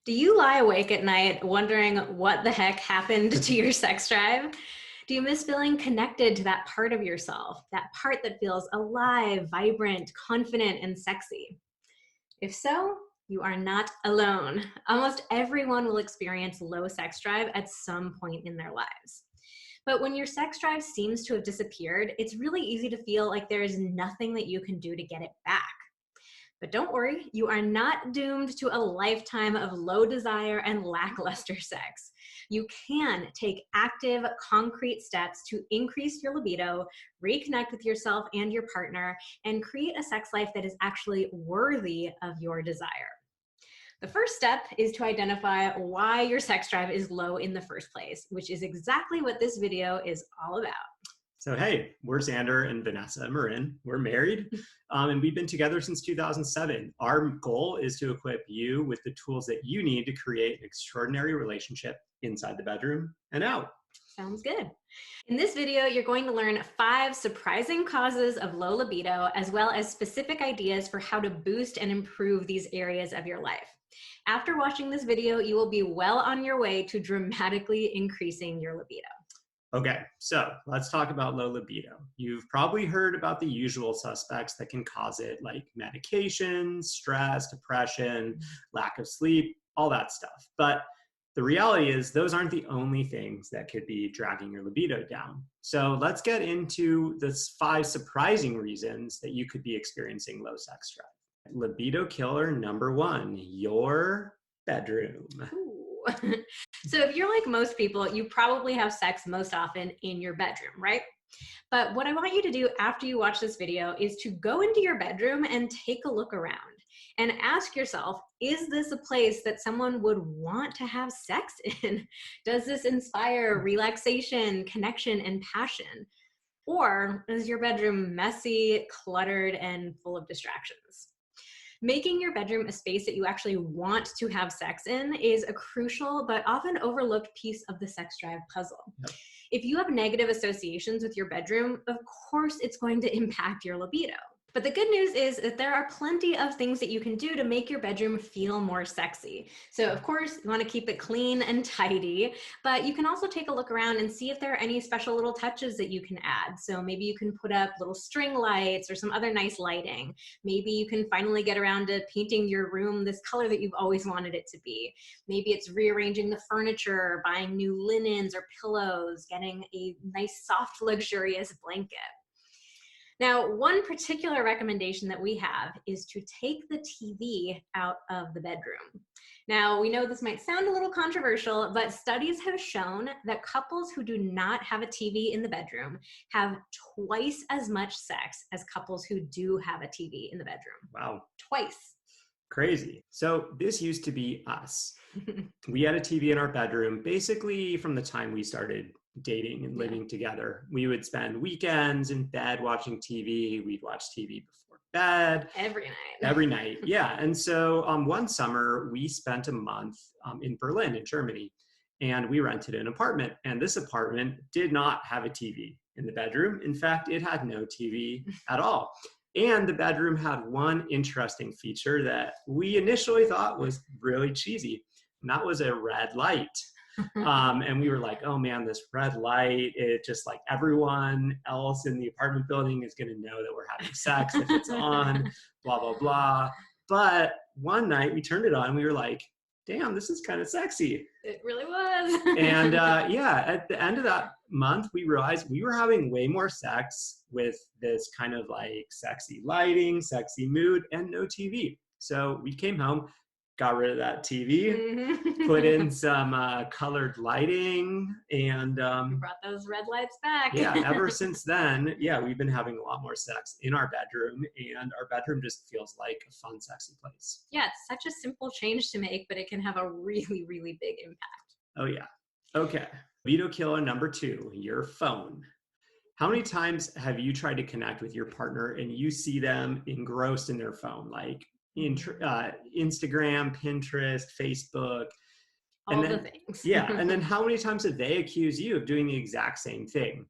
Do you lie awake at night wondering what the heck happened to your sex drive? Do you miss feeling connected to that part of yourself, that part that feels alive, vibrant, confident, and sexy? If so, you are not alone. Almost everyone will experience low sex drive at some point in their lives. But when your sex drive seems to have disappeared, it's really easy to feel like there is nothing that you can do to get it back. But don't worry, you are not doomed to a lifetime of low desire and lackluster sex. You can take active, concrete steps to increase your libido, reconnect with yourself and your partner, and create a sex life that is actually worthy of your desire. The first step is to identify why your sex drive is low in the first place, which is exactly what this video is all about. So, hey, we're Xander and Vanessa Marin. We're married, and we've been together since 2007. Our goal is to equip you with the tools that you need to create an extraordinary relationship inside the bedroom and out. Sounds good. In this video, you're going to learn 5 surprising causes of low libido, as well as specific ideas for how to boost and improve these areas of your life. After watching this video, you will be well on your way to dramatically increasing your libido. Okay, so let's talk about low libido. You've probably heard about the usual suspects that can cause it, like medication, stress, depression, lack of sleep, all that stuff. But the reality is those aren't the only things that could be dragging your libido down. So let's get into the 5 surprising reasons that you could be experiencing low sex drive. Libido killer number 1, your bedroom. So if you're like most people, you probably have sex most often in your bedroom, right? But what I want you to do after you watch this video is to go into your bedroom and take a look around and ask yourself, is this a place that someone would want to have sex in? Does this inspire relaxation, connection, and passion? Or is your bedroom messy, cluttered, and full of distractions? Making your bedroom a space that you actually want to have sex in is a crucial but often overlooked piece of the sex drive puzzle. Yep. If you have negative associations with your bedroom, of course it's going to impact your libido. But the good news is that there are plenty of things that you can do to make your bedroom feel more sexy. So of course, you want to keep it clean and tidy, but you can also take a look around and see if there are any special little touches that you can add. So maybe you can put up little string lights or some other nice lighting. Maybe you can finally get around to painting your room this color that you've always wanted it to be. Maybe it's rearranging the furniture, buying new linens or pillows, getting a nice, soft, luxurious blanket. Now, one particular recommendation that we have is to take the TV out of the bedroom. Now, we know this might sound a little controversial, but studies have shown that couples who do not have a TV in the bedroom have twice as much sex as couples who do have a TV in the bedroom. Wow. Twice. Crazy. So this used to be us. We had a TV in our bedroom basically from the time we started dating and living together. We would spend weekends in bed watching TV. We'd watch TV before bed. Every night. Yeah. And so one summer, we spent a month in Berlin, in Germany, and we rented an apartment. And this apartment did not have a TV in the bedroom. In fact, it had no TV at all. And the bedroom had one interesting feature that we initially thought was really cheesy, and that was a red light. And we were like, oh man, this red light, it just like everyone else in the apartment building is going to know that we're having sex if it's on, blah, blah, blah. But one night we turned it on and we were like, damn, this is kind of sexy. It really was. And at the end of that month, we realized we were having way more sex with this kind of like sexy lighting, sexy mood, and no TV. So we came home, got rid of that TV, put in some colored lighting, and brought those red lights back. Ever since then, we've been having a lot more sex in our bedroom, and our bedroom just feels like a fun, sexy place. Yeah, it's such a simple change to make, but it can have a really, really big impact. Oh yeah. Okay. Libido killer number 2, your phone. How many times have you tried to connect with your partner and you see them engrossed in their phone, like Instagram, Pinterest, Facebook, all the things. And then how many times did they accuse you of doing the exact same thing?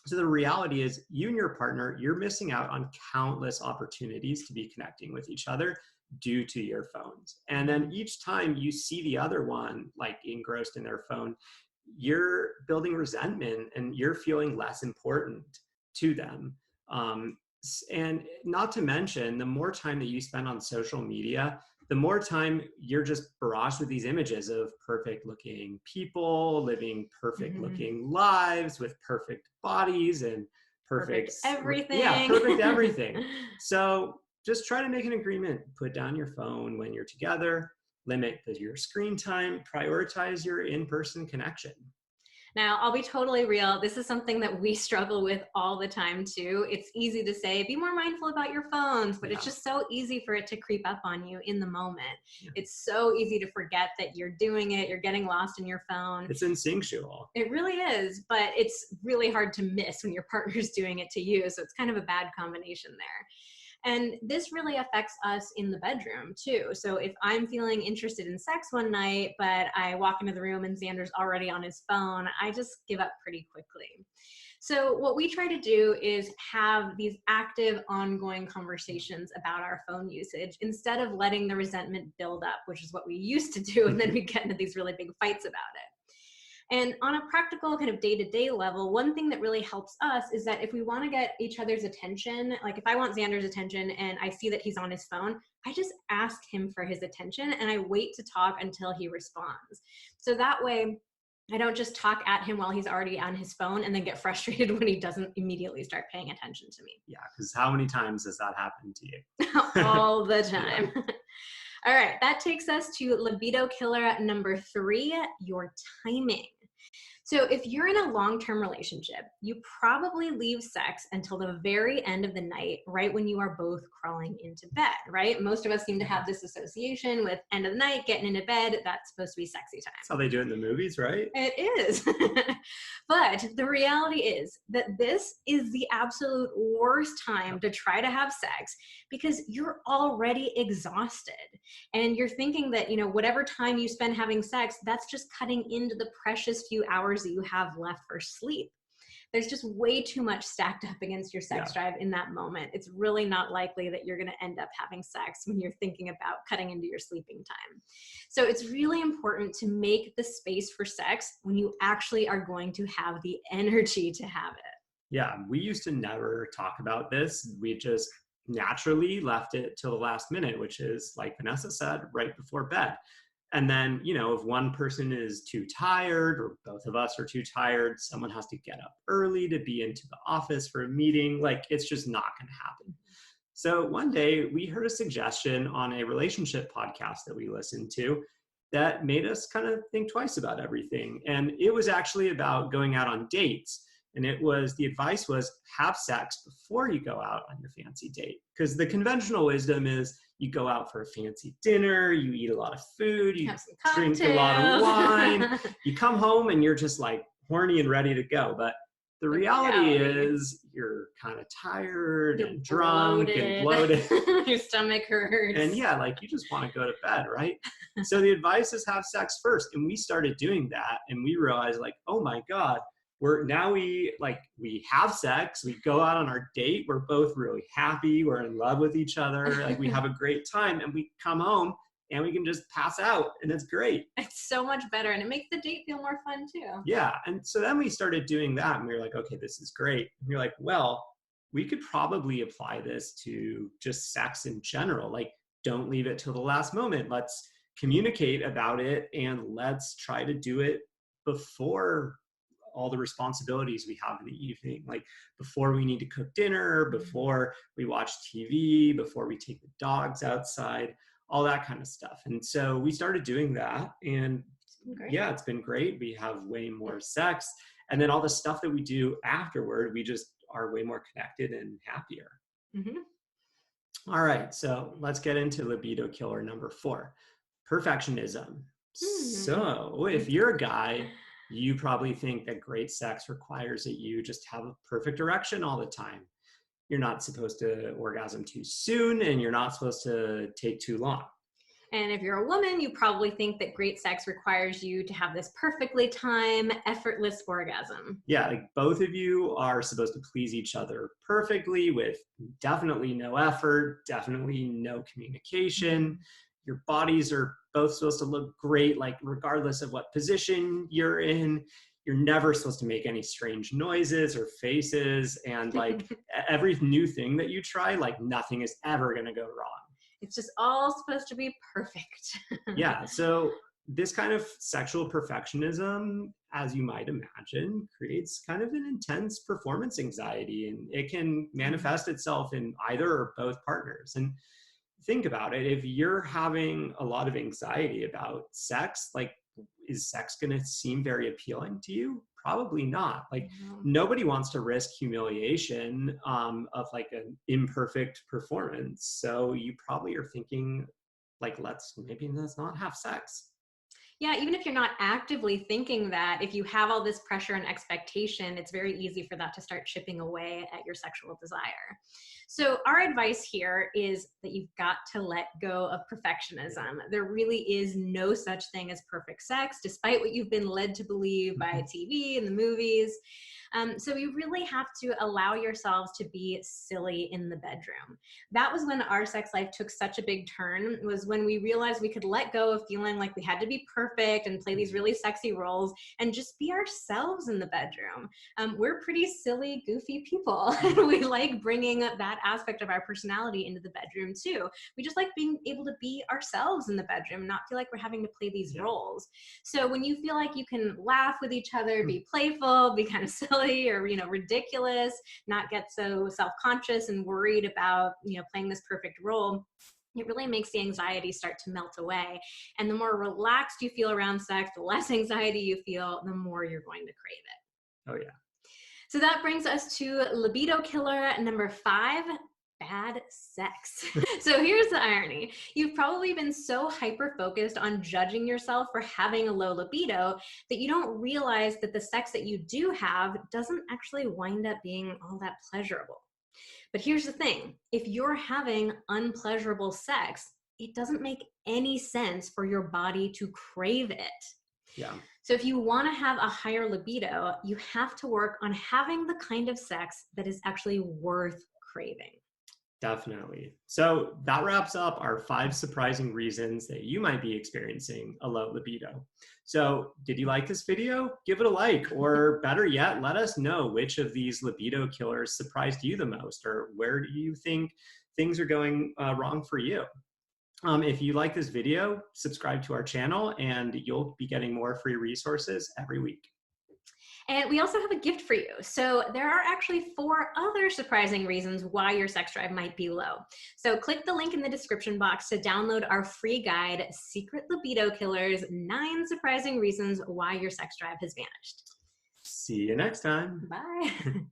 So the reality is you and your partner, you're missing out on countless opportunities to be connecting with each other due to your phones. And then each time you see the other one like engrossed in their phone, you're building resentment and you're feeling less important to them. And not to mention, the more time that you spend on social media, the more time you're just barraged with these images of perfect looking people living perfect looking lives with perfect bodies and perfect everything. Yeah, perfect everything. So just try to make an agreement. Put down your phone when you're together, limit your screen time, prioritize your in-person connection. Now, I'll be totally real. This is something that we struggle with all the time too. It's easy to say, be more mindful about your phones, but it's just so easy for it to creep up on you in the moment. It's so easy to forget that you're doing it. You're getting lost in your phone. It's instinctual. It really is, but it's really hard to miss when your partner's doing it to you. So it's kind of a bad combination there. And this really affects us in the bedroom too. So if I'm feeling interested in sex one night, but I walk into the room and Xander's already on his phone, I just give up pretty quickly. So what we try to do is have these active, ongoing conversations about our phone usage instead of letting the resentment build up, which is what we used to do. And then we get into these really big fights about it. And on a practical kind of day-to-day level, one thing that really helps us is that if we want to get each other's attention, like if I want Xander's attention and I see that he's on his phone, I just ask him for his attention and I wait to talk until he responds. So that way, I don't just talk at him while he's already on his phone and then get frustrated when he doesn't immediately start paying attention to me. Yeah, because how many times has that happened to you? All the time. Yeah. All right, that takes us to libido killer number 3, your timing. So if you're in a long-term relationship, you probably leave sex until the very end of the night, right when you are both crawling into bed, right? Most of us seem to have this association with end of the night, getting into bed. That's supposed to be sexy time. That's how they do it in the movies, right? It is. But the reality is that this is the absolute worst time to try to have sex because you're already exhausted. And you're thinking that, you know, whatever time you spend having sex, that's just cutting into the precious few hours that you have left for sleep. There's just way too much stacked up against your sex drive in that moment. It's really not likely that you're going to end up having sex when you're thinking about cutting into your sleeping time. So it's really important to make the space for sex when you actually are going to have the energy to have it. Yeah, we used to never talk about this. We just naturally left it till the last minute, which is, like Vanessa said, right before bed. And then, you know, if one person is too tired or both of us are too tired, someone has to get up early to be into the office for a meeting. Like, it's just not going to happen. So one day we heard a suggestion on a relationship podcast that we listened to that made us kind of think twice about everything. And it was actually about going out on dates. And the advice was have sex before you go out on your fancy date. Because the conventional wisdom is you go out for a fancy dinner, you eat a lot of food, you drink a lot of wine, you come home and you're just like horny and ready to go. But the reality is you're kind of tired and drunk and bloated. Your stomach hurts. And yeah, like you just want to go to bed, right? So the advice is have sex first. And we started doing that and we realized like, oh my God, we have sex, we go out on our date, we're both really happy, we're in love with each other, like we have a great time, and we come home and we can just pass out and it's great. It's so much better and it makes the date feel more fun too. Yeah, and so then we started doing that and we were like, okay, this is great. And we were like, well, we could probably apply this to just sex in general. Like, don't leave it till the last moment. Let's communicate about it and let's try to do it before all the responsibilities we have in the evening, like before we need to cook dinner, before we watch TV, before we take the dogs outside, all that kind of stuff. And so we started doing that and yeah, it's been great. We have way more sex. And then all the stuff that we do afterward, we just are way more connected and happier. All right, so let's get into libido killer number 4, perfectionism. So if you're a guy, you probably think that great sex requires that you just have a perfect erection all the time. You're not supposed to orgasm too soon and you're not supposed to take too long. And if you're a woman, you probably think that great sex requires you to have this perfectly timed, effortless orgasm. Yeah, like both of you are supposed to please each other perfectly with definitely no effort, definitely no communication. Your bodies are both supposed to look great, like regardless of what position you're in. You're never supposed to make any strange noises or faces. And like every new thing that you try, like nothing is ever going to go wrong. It's just all supposed to be perfect. Yeah. So this kind of sexual perfectionism, as you might imagine, creates kind of an intense performance anxiety, and it can manifest itself in either or both partners. And think about it, if you're having a lot of anxiety about sex, like, is sex going to seem very appealing to you? Probably not. Like, nobody wants to risk humiliation of like an imperfect performance. So you probably are thinking, like, let's not have sex. Yeah, even if you're not actively thinking that, if you have all this pressure and expectation, it's very easy for that to start chipping away at your sexual desire. So, our advice here is that you've got to let go of perfectionism. There really is no such thing as perfect sex, despite what you've been led to believe by TV and the movies. So you really have to allow yourselves to be silly in the bedroom. That was when our sex life took such a big turn, was when we realized we could let go of feeling like we had to be perfect and play these really sexy roles and just be ourselves in the bedroom. We're pretty silly, goofy people, and we like bringing that aspect of our personality into the bedroom too. We just like being able to be ourselves in the bedroom, not feel like we're having to play these roles. So when you feel like you can laugh with each other, be playful, be kind of silly, or ridiculous, not get so self-conscious and worried about playing this perfect role, it really makes the anxiety start to melt away. And the more relaxed you feel around sex, the less anxiety you feel, the more you're going to crave it. Oh yeah. So that brings us to libido killer number 5, bad sex. So here's the irony. You've probably been so hyper-focused on judging yourself for having a low libido that you don't realize that the sex that you do have doesn't actually wind up being all that pleasurable. But here's the thing. If you're having unpleasurable sex, it doesn't make any sense for your body to crave it. Yeah. So if you want to have a higher libido, you have to work on having the kind of sex that is actually worth craving. Definitely. So that wraps up our 5 surprising reasons that you might be experiencing a low libido. So did you like this video? Give it a like, or better yet, let us know which of these libido killers surprised you the most, or where do you think things are going wrong for you? If you like this video, subscribe to our channel and you'll be getting more free resources every week. And we also have a gift for you. So there are actually 4 other surprising reasons why your sex drive might be low. So click the link in the description box to download our free guide, Secret Libido Killers, 9 surprising reasons why your sex drive has vanished. See you next time. Bye.